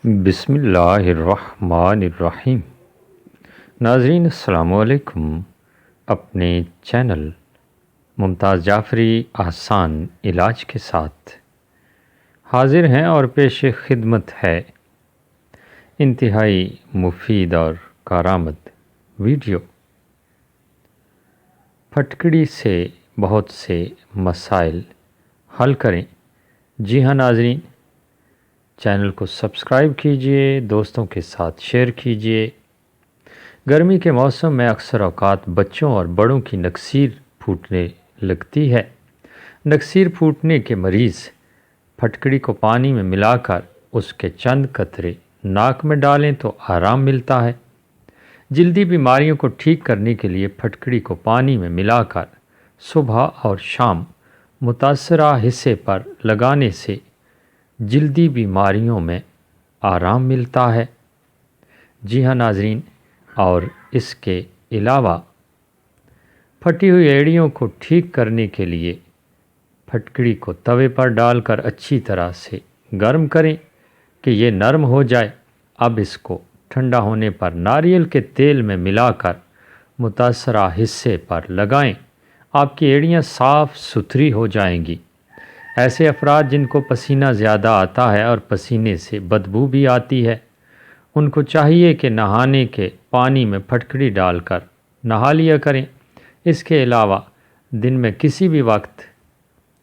بسم اللہ الرحمن الرحیم۔ ناظرین السلام علیکم۔ اپنے چینل ممتاز جعفری آسان علاج کے ساتھ حاضر ہیں اور پیش خدمت ہے انتہائی مفید اور کارآمد ویڈیو۔ پھٹکڑی سے بہت سے مسائل حل کریں۔ جی ہاں ناظرین، چینل کو سبسکرائب کیجئے، دوستوں کے ساتھ شیئر کیجئے۔ گرمی کے موسم میں اکثر اوقات بچوں اور بڑوں کی نکسیر پھوٹنے لگتی ہے۔ نکسیر پھوٹنے کے مریض پھٹکڑی کو پانی میں ملا کر اس کے چند قطرے ناک میں ڈالیں تو آرام ملتا ہے۔ جلدی بیماریوں کو ٹھیک کرنے کے لیے پھٹکڑی کو پانی میں ملا کر صبح اور شام متاثرہ حصے پر لگانے سے جلدی بیماریوں میں آرام ملتا ہے۔ جی ہاں ناظرین، اور اس کے علاوہ پھٹی ہوئی ایڑیوں کو ٹھیک کرنے کے لیے پھٹکڑی کو توے پر ڈال کر اچھی طرح سے گرم کریں کہ یہ نرم ہو جائے۔ اب اس کو ٹھنڈا ہونے پر ناریل کے تیل میں ملا کر متاثرہ حصے پر لگائیں۔ آپ کی ایڑیاں صاف ستھری ہو جائیں گی۔ ایسے افراد جن کو پسینہ زیادہ آتا ہے اور پسینے سے بدبو بھی آتی ہے، ان کو چاہیے کہ نہانے کے پانی میں پھٹکڑی ڈال کر نہا لیا کریں۔ اس کے علاوہ دن میں کسی بھی وقت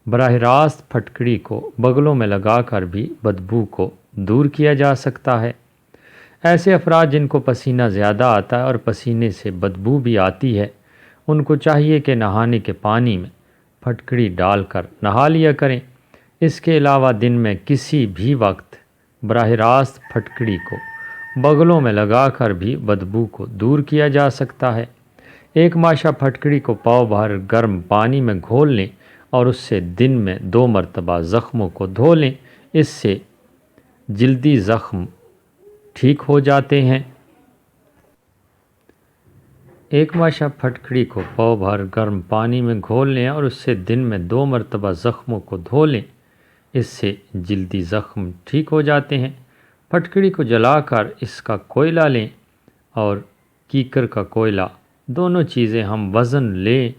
براہ راست پھٹکڑی کو بغلوں میں لگا کر بھی بدبو کو دور کیا جا سکتا ہے۔ ایسے افراد جن کو پسینہ زیادہ آتا ہے اور پسینے سے بدبو بھی آتی ہے، ان کو چاہیے کہ نہانے کے پانی میں پھٹکڑی ڈال کر نہا لیا کریں۔ اس کے علاوہ دن میں کسی بھی وقت براہ راست پھٹکڑی کو بغلوں میں لگا کر بھی بدبو کو دور کیا جا سکتا ہے۔ ایک ماشا پھٹکڑی کو پاؤ بھر گرم پانی میں گھول لیں اور اس سے دن میں 2 مرتبہ زخموں کو دھو لیں۔ اس سے جلدی زخم ٹھیک ہو جاتے ہیں۔ ایک ماشا پھٹکڑی کو پاؤ بھر گرم پانی میں گھول لیں اور اس سے دن میں 2 مرتبہ زخموں کو دھو لیں۔ اس سے جلدی زخم ٹھیک ہو جاتے ہیں۔ پھٹکڑی کو جلا کر اس کا کوئلہ لیں اور کیکر کا کوئلہ، دونوں چیزیں ہم وزن لیں۔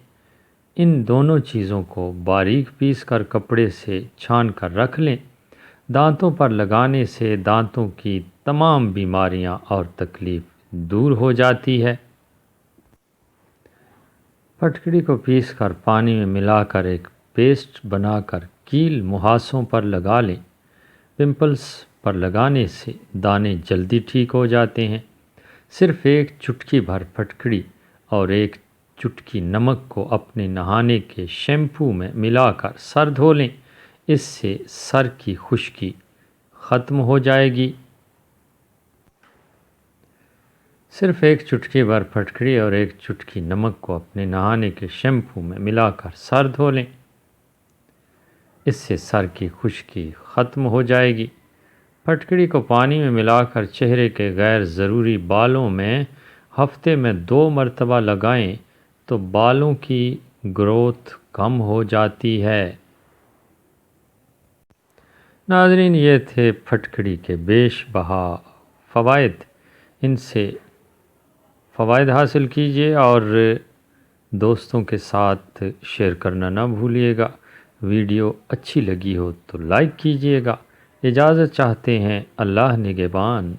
ان دونوں چیزوں کو باریک پیس کر کپڑے سے چھان کر رکھ لیں۔ دانتوں پر لگانے سے دانتوں کی تمام بیماریاں اور تکلیف دور ہو جاتی ہے۔ پھٹکڑی کو پیس کر پانی میں ملا کر ایک پیسٹ بنا کر کیل مہاسوں پر لگا لیں۔ پمپلز پر لگانے سے دانے جلدی ٹھیک ہو جاتے ہیں۔ صرف ایک چٹکی بھر پھٹکڑی اور ایک چٹکی نمک کو اپنے نہانے کے شیمپو میں ملا کر سر دھو لیں۔ اس سے سر کی خشکی ختم ہو جائے گی۔ صرف ایک چٹکی بھر پھٹکڑی اور ایک چٹکی نمک کو اپنے نہانے کے شیمپو میں ملا کر سر دھو لیں۔ اس سے سر کی خشکی ختم ہو جائے گی۔ پھٹکڑی کو پانی میں ملا کر چہرے کے غیر ضروری بالوں میں ہفتے میں 2 مرتبہ لگائیں تو بالوں کی گروتھ کم ہو جاتی ہے۔ ناظرین، یہ تھے پھٹکڑی کے بیش بہا فوائد۔ ان سے فوائد حاصل کیجیے اور دوستوں کے ساتھ شیئر کرنا نہ بھولیے گا۔ ویڈیو اچھی لگی ہو تو لائک کیجیے گا۔ اجازت چاہتے ہیں، اللہ نگہبان۔